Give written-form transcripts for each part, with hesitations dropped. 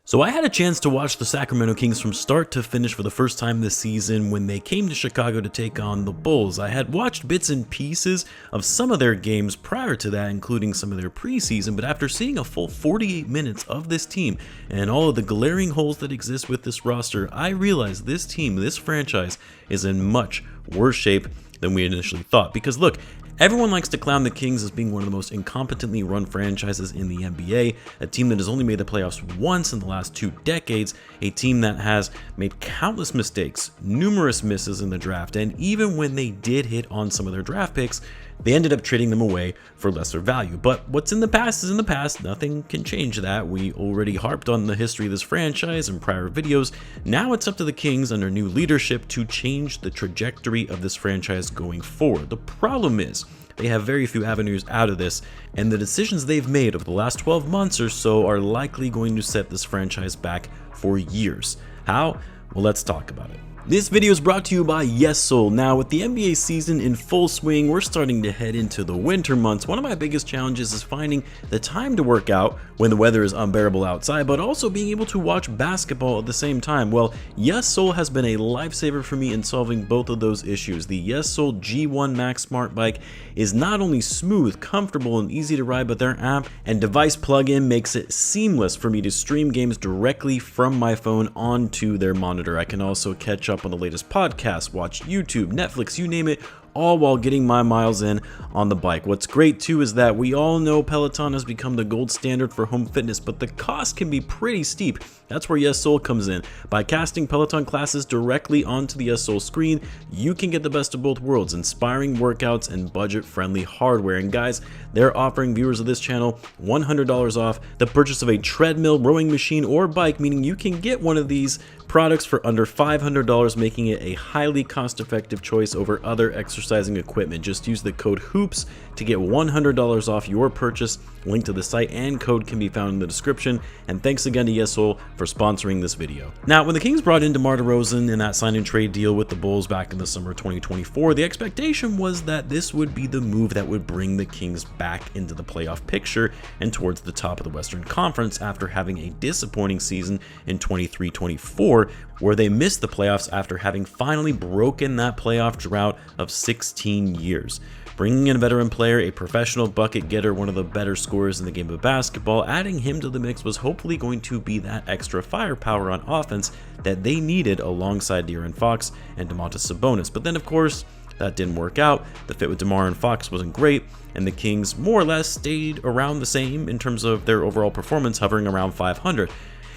So I had a chance to watch the Sacramento Kings from start to finish for the first time this season when they came to Chicago to take on the Bulls. I had watched bits and pieces of some of their games prior to that, including some of their preseason, but after seeing a full 48 minutes of this team and all of the glaring holes that exist with this roster, I realized this team, this franchise, is in much worse shape than we initially thought. Because look, everyone likes to clown the Kings as being one of the most incompetently run franchises in the NBA, a team that has only made the playoffs once in the last 2 decades, a team that has made countless mistakes, numerous misses in the draft, and even when they did hit on some of their draft picks, they ended up trading them away for lesser value. But what's in the past is in the past. Nothing can change that. We already harped on the history of this franchise in prior videos. Now it's up to the Kings under new leadership to change the trajectory of this franchise going forward. The problem is they have very few avenues out of this, and the decisions they've made over the last 12 months or so are likely going to set this franchise back for years. How? Well, let's talk about it. This video is brought to you by Yesoul. Now, with the NBA season in full swing, we're starting to head into the winter months. One of my biggest challenges is finding the time to work out when the weather is unbearable outside, but also being able to watch basketball at the same time. Well, Yesoul has been a lifesaver for me in solving both of those issues. The Yesoul G1 Max Smart Bike is not only smooth, comfortable, and easy to ride, but their app and device plug-in makes it seamless for me to stream games directly from my phone onto their monitor. I can also catch up on the latest podcasts, watch YouTube, Netflix, you name it, all while getting my miles in on the bike. What's great too is that we all know Peloton has become the gold standard for home fitness, but the cost can be pretty steep. That's where Yesoul comes in. By casting Peloton classes directly onto the Yesoul screen, you can get the best of both worlds, inspiring workouts and budget-friendly hardware. And guys, they're offering viewers of this channel $100 off the purchase of a treadmill, rowing machine, or bike, meaning you can get one of these products for under $500, making it a highly cost-effective choice over other exercising equipment. Just use the code HOOPS to get $100 off your purchase. Link to the site and code can be found in the description. And thanks again to Yesoul for sponsoring this video. Now, when the Kings brought in DeMar DeRozan in that sign and trade deal with the Bulls back in the summer of 2024, the expectation was that this would be the move that would bring the Kings back into the playoff picture and towards the top of the Western Conference after having a disappointing season in 23-24, where they missed the playoffs after having finally broken that playoff drought of 16 years. Bringing in a veteran player, a professional bucket getter, one of the better scorers in the game of basketball, adding him to the mix was hopefully going to be that extra firepower on offense that they needed alongside De'Aaron Fox and Domantas Sabonis. But then, of course, that didn't work out. The fit with DeMar and Fox wasn't great, and the Kings more or less stayed around the same in terms of their overall performance, hovering around 500.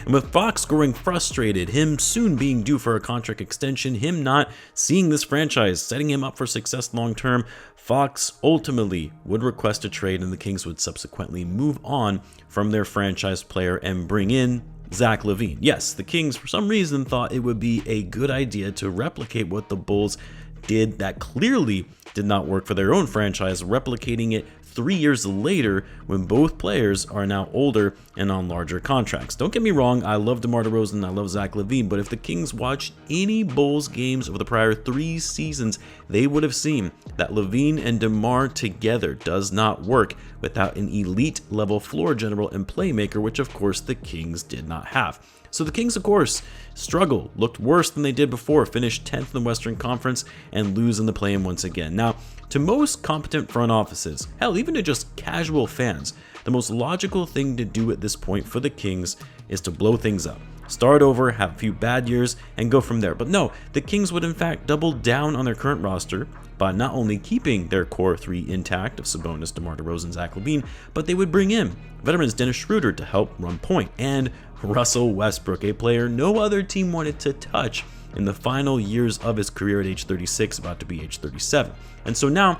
And with Fox growing frustrated, him soon being due for a contract extension, him not seeing this franchise setting him up for success long term, Fox ultimately would request a trade, and the Kings would subsequently move on from their franchise player and bring in Zach LaVine. Yes, the Kings for some reason thought it would be a good idea to replicate what the Bulls did that clearly did not work for their own franchise, replicating it 3 years later when both players are now older and on larger contracts. Don't get me wrong, I love DeMar DeRozan, I love Zach LaVine, but if the Kings watched any Bulls games over the prior 3 seasons, they would have seen that LaVine and DeMar together does not work without an elite level floor general and playmaker, which of course the Kings did not have. So the Kings, of course, struggled, looked worse than they did before, finished 10th in the Western Conference, and lose in the play-in once again. Now, to most competent front offices, hell, even to just casual fans, the most logical thing to do at this point for the Kings is to blow things up. Start over, have a few bad years, and go from there. But no, the Kings would in fact double down on their current roster by not only keeping their core 3 intact of Sabonis, DeMar DeRozan, Zach LaVine, but they would bring in veterans Dennis Schroeder to help run point, and Russell Westbrook, a player no other team wanted to touch in the final years of his career at age 36, about to be age 37. And so now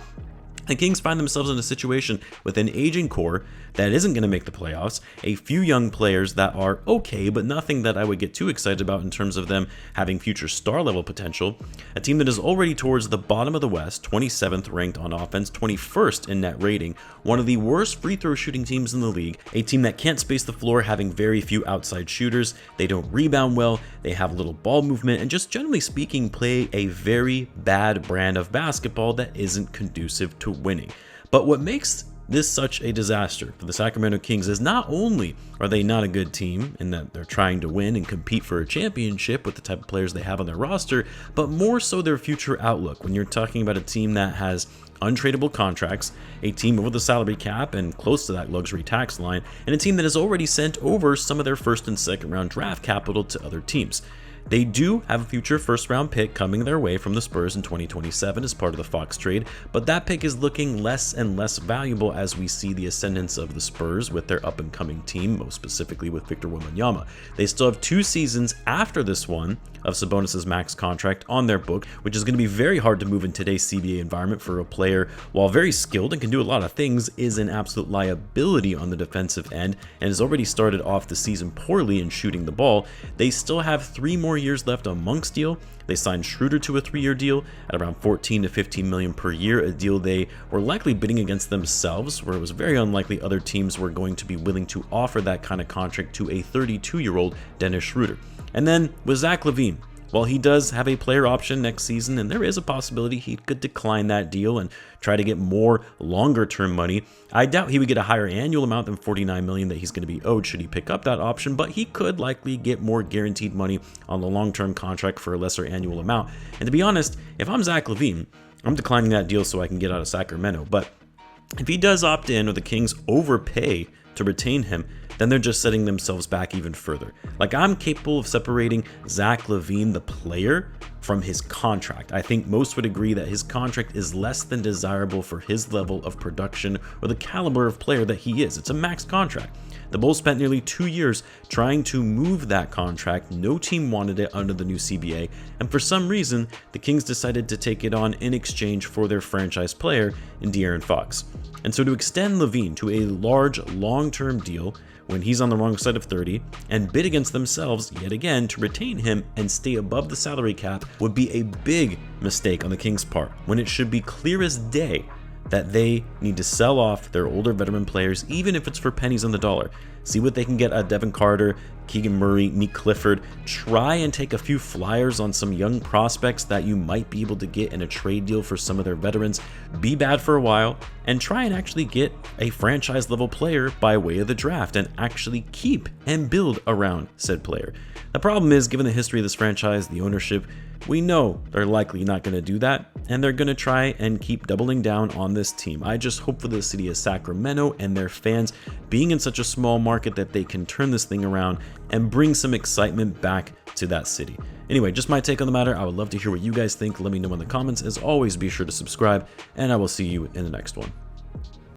the Kings find themselves in a situation with an aging core that isn't going to make the playoffs, a few young players that are okay, but nothing that I would get too excited about in terms of them having future star level potential, a team that is already towards the bottom of the West, 27th ranked on offense, 21st in net rating, one of the worst free throw shooting teams in the league, a team that can't space the floor, having very few outside shooters, they don't rebound well, they have little ball movement, and just generally speaking play a very bad brand of basketball that isn't conducive to winning. But what makes this such a disaster for the Sacramento Kings, as not only are they not a good team in that they're trying to win and compete for a championship with the type of players they have on their roster, but more so their future outlook when you're talking about a team that has untradeable contracts, a team over the salary cap and close to that luxury tax line, and a team that has already sent over some of their first and second round draft capital to other teams. They do have a future first-round pick coming their way from the Spurs in 2027 as part of the Fox trade, but that pick is looking less and less valuable as we see the ascendance of the Spurs with their up-and-coming team, most specifically with Victor Wembanyama. They still have 2 seasons after this one of Sabonis' max contract on their book, which is going to be very hard to move in today's CBA environment for a player, while very skilled and can do a lot of things, is an absolute liability on the defensive end and has already started off the season poorly in shooting the ball. They still have 3 more years left on Monk's deal. They signed Schroeder to a 3-year deal at around $14 to $15 million per year, a deal they were likely bidding against themselves, where it was very unlikely other teams were going to be willing to offer that kind of contract to a 32-year-old Dennis Schroeder. And then with Zach LaVine, while he does have a player option next season, and there is a possibility he could decline that deal and try to get more longer-term money, I doubt he would get a higher annual amount than $49 million that he's going to be owed should he pick up that option, but he could likely get more guaranteed money on the long-term contract for a lesser annual amount. And to be honest, if I'm Zach LaVine, I'm declining that deal so I can get out of Sacramento. But if he does opt in or the Kings overpay to retain him, then they're just setting themselves back even further. Like, I'm capable of separating Zach LaVine, the player, from his contract. I think most would agree that his contract is less than desirable for his level of production or the caliber of player that he is. It's a max contract. The Bulls spent nearly 2 years trying to move that contract. No team wanted it under the new CBA, and for some reason, the Kings decided to take it on in exchange for their franchise player in De'Aaron Fox. And so to extend LaVine to a large, long-term deal when he's on the wrong side of 30 and bid against themselves yet again to retain him and stay above the salary cap would be a big mistake on the Kings' part, when it should be clear as day that they need to sell off their older veteran players, even if it's for pennies on the dollar. See what they can get out of Devin Carter, Keegan Murray, Nick Clifford. Try and take a few flyers on some young prospects that you might be able to get in a trade deal for some of their veterans. Be bad for a while and try and actually get a franchise level player by way of the draft and actually keep and build around said player. The problem is, given the history of this franchise, the ownership, we know they're likely not going to do that, and they're going to try and keep doubling down on this team. I just hope for the city of Sacramento and their fans, being in such a small market, that they can turn this thing around and bring some excitement back to that city. Anyway, just my take on the matter. I would love to hear what you guys think. Let me know in the comments. As always, be sure to subscribe, and I will see you in the next one.